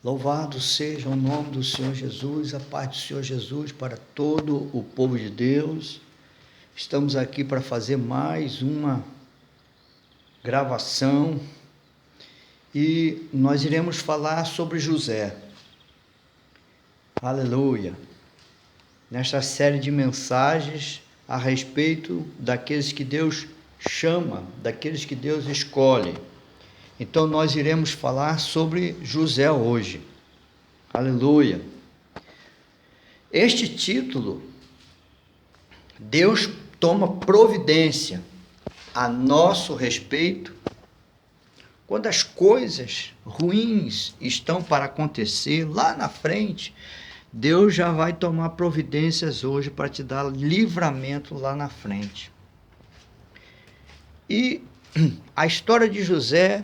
Louvado seja o nome do Senhor Jesus, a paz do Senhor Jesus para todo o povo de Deus. Estamos aqui para fazer mais uma gravação e nós iremos falar sobre José. Aleluia! Nesta série de mensagens a respeito daqueles que Deus chama, daqueles que Deus escolhe. Então nós iremos falar sobre José hoje. Aleluia! Este título, Deus toma providência a nosso respeito quando as coisas ruins estão para acontecer lá na frente. Deus já vai tomar providências hoje para te dar livramento lá na frente. E a história de José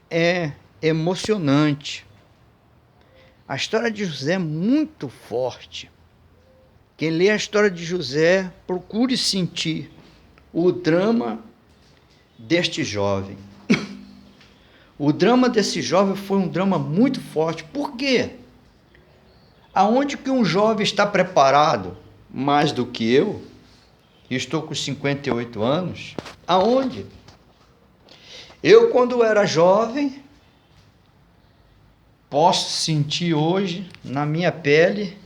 é emocionante. A história de José é muito forte. Quem lê a história de José, procure sentir o drama deste jovem. O drama desse jovem foi um drama muito forte. Por quê? Aonde que um jovem está preparado mais do que eu? Estou com 58 anos. Aonde? Eu, quando era jovem, posso sentir hoje, na minha pele,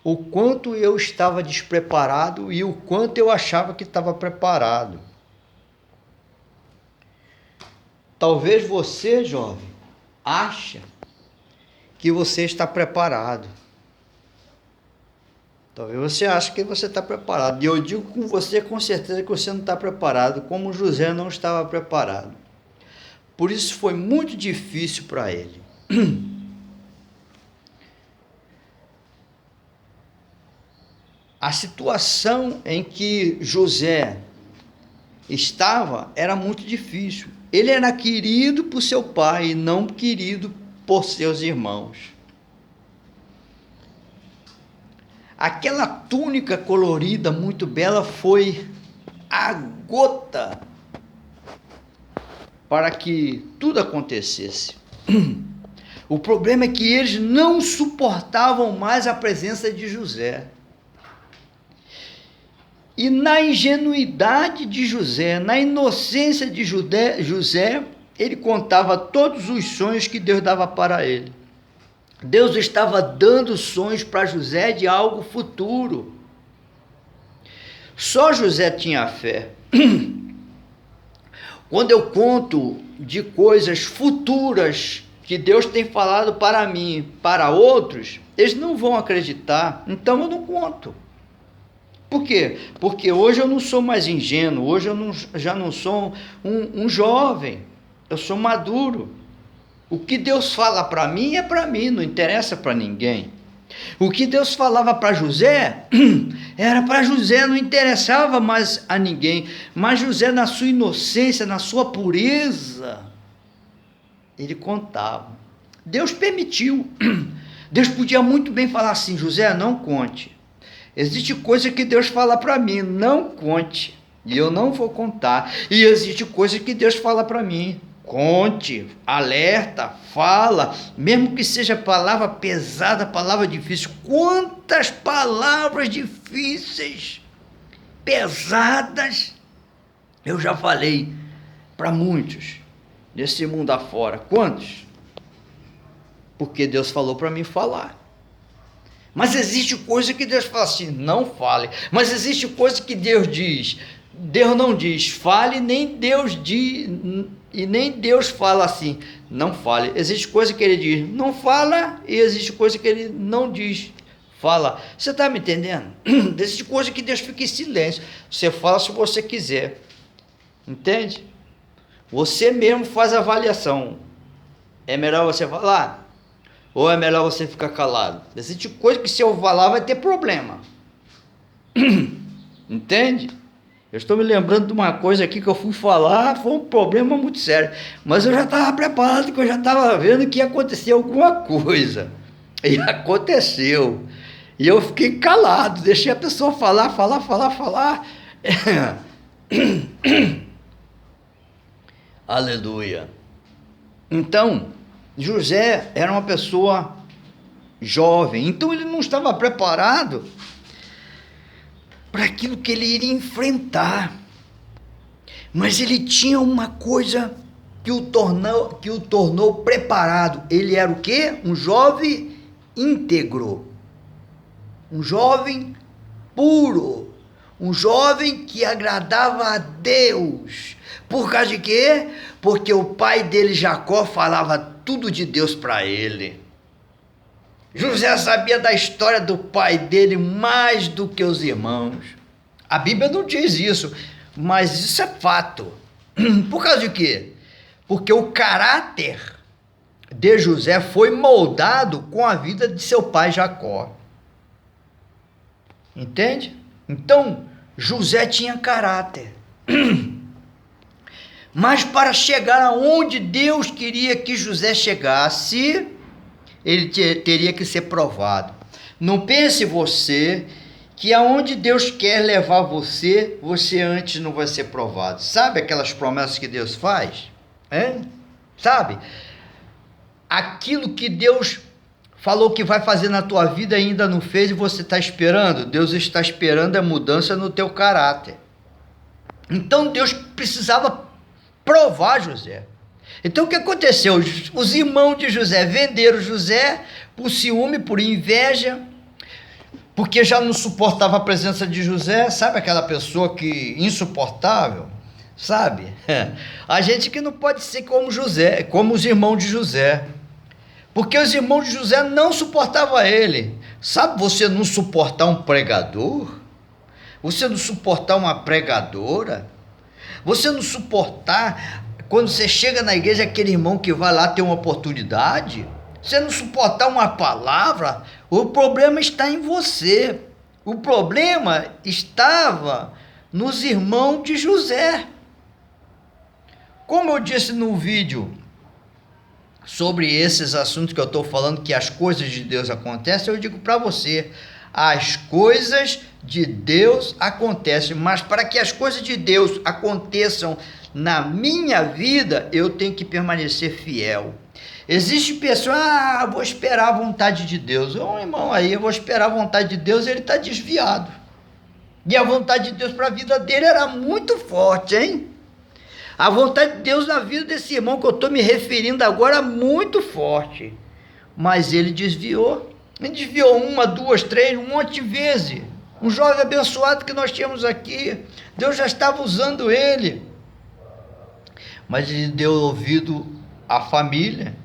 o quanto eu estava despreparado e o quanto eu achava que estava preparado. Talvez você, jovem, ache que você está preparado. Talvez você ache que você está preparado. E eu digo com você com certeza que você não está preparado, como José não estava preparado. Por isso foi muito difícil para ele. A situação em que José estava era muito difícil. Ele era querido por seu pai e não querido por seus irmãos. Aquela túnica colorida muito bela foi a gota para que tudo acontecesse. O problema é que eles não suportavam mais a presença de José. E na ingenuidade de José, na inocência de José, ele contava todos os sonhos que Deus dava para ele. Deus estava dando sonhos para José de algo futuro. Só José tinha fé. Quando eu conto de coisas futuras que Deus tem falado para mim, para outros, eles não vão acreditar, então eu não conto. Por quê? Porque hoje eu não sou mais ingênuo, hoje eu já não sou um jovem, eu sou maduro. O que Deus fala para mim é para mim, não interessa para ninguém. O que Deus falava para José, era para José, não interessava mais a ninguém. Mas José, na sua inocência, na sua pureza, ele contava. Deus permitiu. Deus podia muito bem falar assim: José, não conte. Existe coisa que Deus fala para mim, não conte, e eu não vou contar. E existe coisa que Deus fala para mim, conte, alerta, fala, mesmo que seja palavra pesada, palavra difícil. Quantas palavras difíceis, pesadas, eu já falei para muitos nesse mundo afora. Quantos? Porque Deus falou para mim falar. Mas existe coisa que Deus fala assim, não fale. Mas existe coisa que Deus diz. Deus não diz, fale, nem Deus diz, e nem Deus fala assim, não fale. Existe coisa que ele diz, não fala, e existe coisa que ele não diz, fala. Você está me entendendo? Existe coisa que Deus fica em silêncio. Você fala se você quiser. Entende? Você mesmo faz a avaliação. É melhor você falar? Ou é melhor você ficar calado? Existe coisa que se eu falar vai ter problema. Entende? Eu estou me lembrando de uma coisa aqui que eu fui falar, foi um problema muito sério. Mas eu já estava preparado, que eu já estava vendo que ia acontecer alguma coisa. E aconteceu. E eu fiquei calado, deixei a pessoa falar. Aleluia. Então, José era uma pessoa jovem, então ele não estava preparado para aquilo que ele iria enfrentar. Mas ele tinha uma coisa que o tornou preparado. Ele era o quê? Um jovem íntegro, um jovem puro, um jovem que agradava a Deus. Por causa de quê? Porque o pai dele, Jacó, falava tudo de Deus para ele. José sabia da história do pai dele mais do que os irmãos. A Bíblia não diz isso, mas isso é fato. Por causa de quê? Porque o caráter de José foi moldado com a vida de seu pai Jacó. Entende? Então, José tinha caráter. Mas para chegar aonde Deus queria que José chegasse, ele teria que ser provado. Não pense você que aonde Deus quer levar você, você antes não vai ser provado. Sabe aquelas promessas que Deus faz? Sabe? Aquilo que Deus falou que vai fazer na tua vida ainda não fez e você está esperando. Deus está esperando a mudança no teu caráter. Então Deus precisava provar José. Então o que aconteceu? Os irmãos de José venderam José por ciúme, por inveja, porque já não suportava a presença de José. Sabe aquela pessoa que insuportável? Sabe? A gente que não pode ser como José, como os irmãos de José. Porque os irmãos de José não suportavam ele. Sabe você não suportar um pregador? Você não suportar uma pregadora? Você não suportar, quando você chega na igreja, aquele irmão que vai lá ter uma oportunidade? Você não suportar uma palavra? O problema está em você. O problema estava nos irmãos de José. Como eu disse no vídeo sobre esses assuntos que eu estou falando, que as coisas de Deus acontecem, eu digo para você, as coisas de Deus acontecem, mas para que as coisas de Deus aconteçam na minha vida, eu tenho que permanecer fiel. Existe pessoa, vou esperar a vontade de Deus. Irmão, aí eu vou esperar a vontade de Deus, ele está desviado. E a vontade de Deus para a vida dele era muito forte, hein? A vontade de Deus na vida desse irmão que eu estou me referindo agora é muito forte. Mas ele desviou. Ele desviou 1, 2, 3, um monte de vezes. Um jovem abençoado que nós tínhamos aqui. Deus já estava usando ele. Mas ele deu ouvido à família.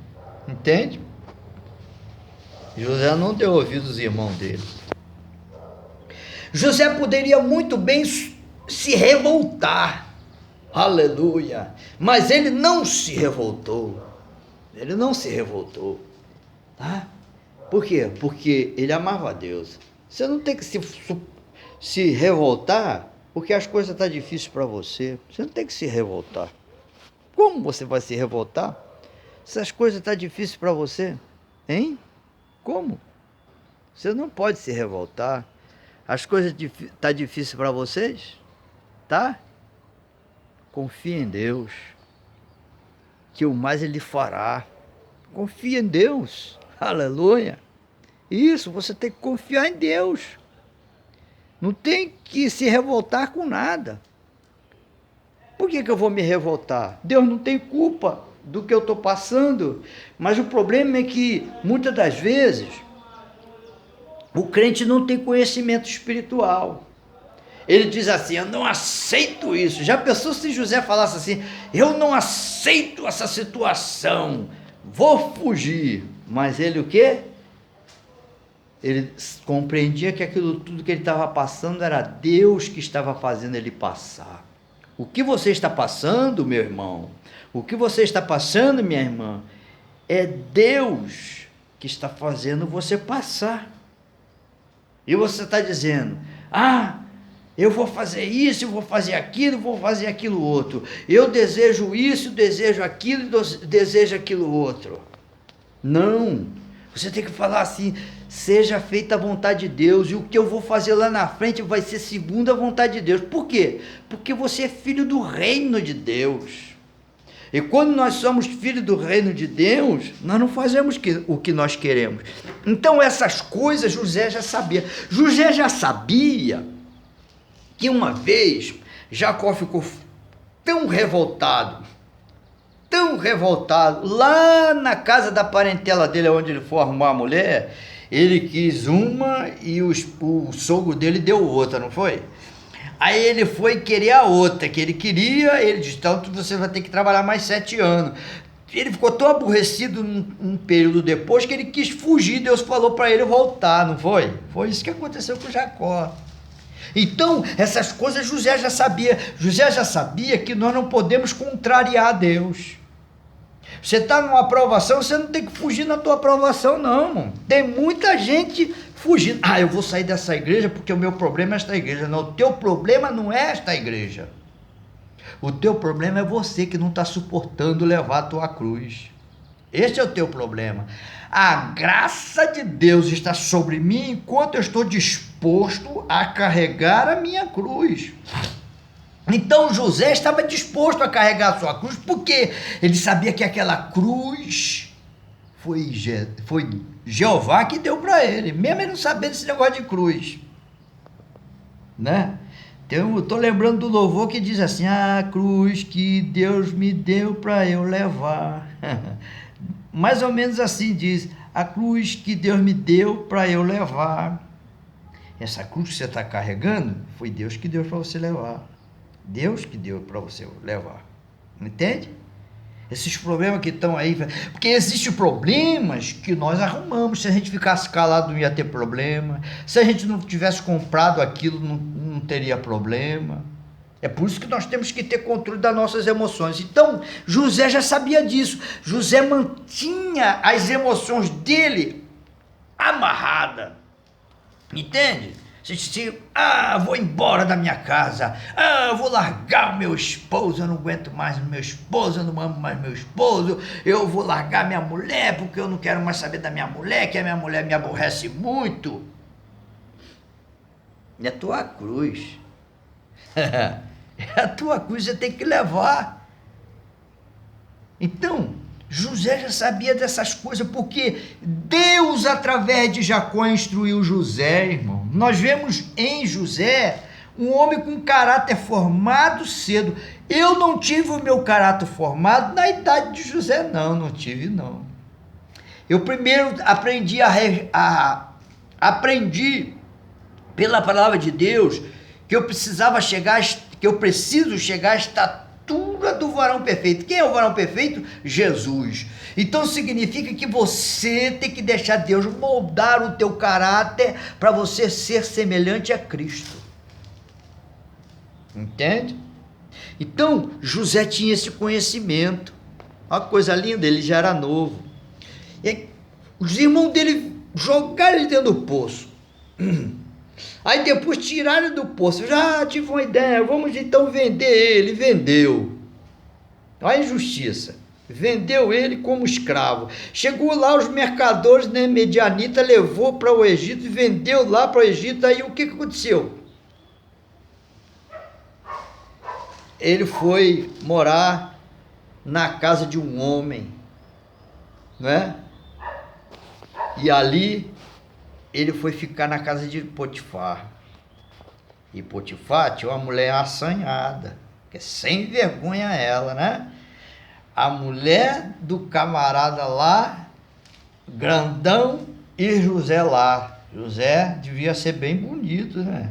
Entende? José não deu ouvido aos irmãos dele. José poderia muito bem se revoltar. Aleluia! Mas ele não se revoltou. Ele não se revoltou. Tá? Por quê? Porque ele amava a Deus. Você não tem que se revoltar porque as coisas estão difíceis para você. Você não tem que se revoltar. Como você vai se revoltar se as coisas estão difíceis para você? Hein? Como? Você não pode se revoltar. As coisas estão difíceis para vocês? Tá? Confia em Deus, que o mais Ele fará. Confia em Deus. Aleluia. Isso, você tem que confiar em Deus. Não tem que se revoltar com nada. Por que eu vou me revoltar? Deus não tem culpa do que eu estou passando. Mas o problema é que, muitas das vezes, o crente não tem conhecimento espiritual. Ele diz assim, eu não aceito isso. Já pensou se José falasse assim, eu não aceito essa situação, vou fugir. Mas ele o quê? Ele compreendia que aquilo tudo que ele estava passando era Deus que estava fazendo ele passar. O que você está passando, meu irmão? O que você está passando, minha irmã? É Deus que está fazendo você passar. E você está dizendo, eu vou fazer isso, eu vou fazer aquilo outro. Eu desejo isso, desejo aquilo, desejo aquilo outro. Não, você tem que falar assim, seja feita a vontade de Deus, e o que eu vou fazer lá na frente vai ser segundo a vontade de Deus. Por quê? Porque você é filho do reino de Deus. E quando nós somos filhos do reino de Deus, nós não fazemos o que nós queremos. Então essas coisas José já sabia. José já sabia que uma vez Jacó ficou tão revoltado, lá na casa da parentela dele, onde ele foi arrumar a mulher, ele quis uma e o sogro dele deu outra, não foi? Aí ele foi querer a outra, que ele queria, ele disse, então você vai ter que trabalhar mais 7 anos. Ele ficou tão aborrecido um período depois que ele quis fugir, Deus falou para ele voltar, não foi? Foi isso que aconteceu com Jacó. Então, essas coisas José já sabia que nós não podemos contrariar Deus. Você está numa aprovação, você não tem que fugir na tua aprovação, não, irmão. Tem muita gente fugindo. Eu vou sair dessa igreja porque o meu problema é esta igreja. Não, o teu problema não é esta igreja. O teu problema é você que não está suportando levar a tua cruz. Este é o teu problema. A graça de Deus está sobre mim enquanto eu estou disposto a carregar a minha cruz. Então José estava disposto a carregar a sua cruz, porque ele sabia que aquela cruz foi Jeová que deu para ele, mesmo ele não sabendo esse negócio de cruz, né? Então, eu estou lembrando do louvor que diz assim, a cruz que Deus me deu para eu levar. Mais ou menos assim diz, a cruz que Deus me deu para eu levar. Essa cruz que você está carregando, foi Deus que deu para você levar. Deus que deu para você levar. Entende? Esses problemas que estão aí, porque existem problemas que nós arrumamos. Se a gente ficasse calado não ia ter problema. Se a gente não tivesse comprado aquilo, não teria problema. É por isso que nós temos que ter controle das nossas emoções. Então, José já sabia disso. José mantinha as emoções dele amarradas. Entende? Você disse, vou embora da minha casa, vou largar o meu esposo, eu não aguento mais o meu esposo, eu não amo mais meu esposo, eu vou largar minha mulher porque eu não quero mais saber da minha mulher, que a minha mulher me aborrece muito. É a tua cruz. É a tua cruz, você tem que levar. Então, José já sabia dessas coisas, porque Deus, através de Jacó, instruiu José, irmão. Nós vemos em José um homem com caráter formado cedo. Eu não tive o meu caráter formado na idade de José, não tive, não. Eu primeiro aprendi pela palavra de Deus que eu preciso chegar à estatura do varão perfeito. Quem é o varão perfeito? Jesus. Então significa que você tem que deixar Deus moldar o teu caráter para você ser semelhante a Cristo. Entende? Então José tinha esse conhecimento. Uma coisa linda, ele já era novo. E os irmãos dele jogaram ele dentro do poço. Aí depois tiraram ele do poço. Já tive uma ideia, vamos então vender ele. Vendeu. Olha a injustiça. Vendeu ele como escravo. Chegou lá os mercadores, né, medianita, levou para o Egito e vendeu lá para o Egito. Aí o que aconteceu? Ele foi morar na casa de um homem, né? E ali ele foi ficar na casa de Potifar. E Potifar tinha uma mulher assanhada, que é sem vergonha ela, né? A mulher do camarada lá, grandão, e José lá. José devia ser bem bonito, né?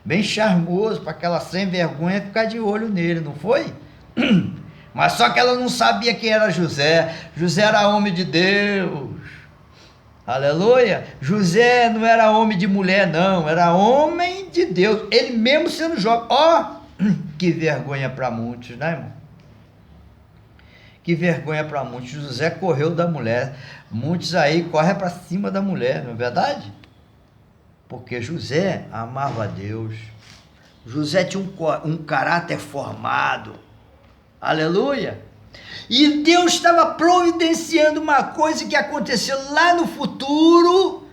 Bem charmoso, para aquela sem vergonha ficar de olho nele, não foi? Mas só que ela não sabia quem era José. José era homem de Deus. Aleluia. José não era homem de mulher, não. Era homem de Deus. Ele mesmo sendo jovem. Que vergonha para muitos, né, irmão? Que vergonha para muitos. José correu da mulher. Muitos aí correm para cima da mulher, não é verdade? Porque José amava a Deus. José tinha um caráter formado. Aleluia. E Deus estava providenciando uma coisa que aconteceu lá no futuro.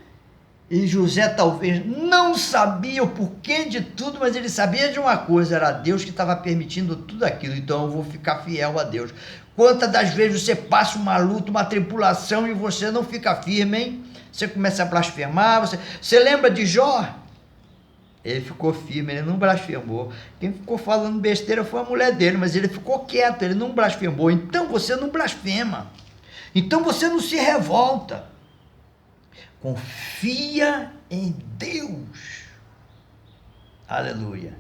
E José talvez não sabia o porquê de tudo, mas ele sabia de uma coisa, era Deus que estava permitindo tudo aquilo, então eu vou ficar fiel a Deus. Quantas das vezes você passa uma luta, uma tribulação e você não fica firme, hein? Você começa a blasfemar, você lembra de Jó? Ele ficou firme, ele não blasfemou. Quem ficou falando besteira foi a mulher dele, mas ele ficou quieto, ele não blasfemou. Então você não blasfema. Então você não se revolta. Confia em Deus. Aleluia.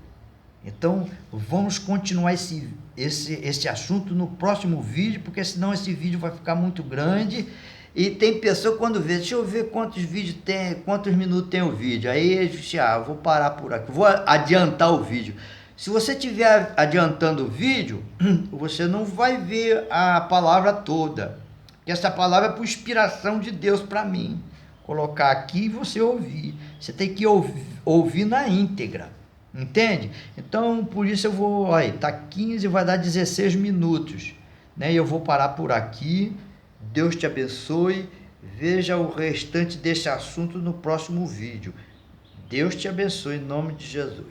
Então vamos continuar esse assunto no próximo vídeo, porque senão esse vídeo vai ficar muito grande. E tem pessoa quando vê, deixa eu ver quantos vídeos tem, quantos minutos tem o vídeo. Aí eu vou parar por aqui, vou adiantar o vídeo. Se você estiver adiantando o vídeo, você não vai ver a palavra toda. Porque essa palavra é por inspiração de Deus para mim. Colocar aqui e você ouvir. Você tem que ouvir na íntegra. Entende? Então, por isso eu vou... Aí, tá 15, vai dar 16 minutos. Né? E eu vou parar por aqui. Deus te abençoe. Veja o restante desse assunto no próximo vídeo. Deus te abençoe em nome de Jesus.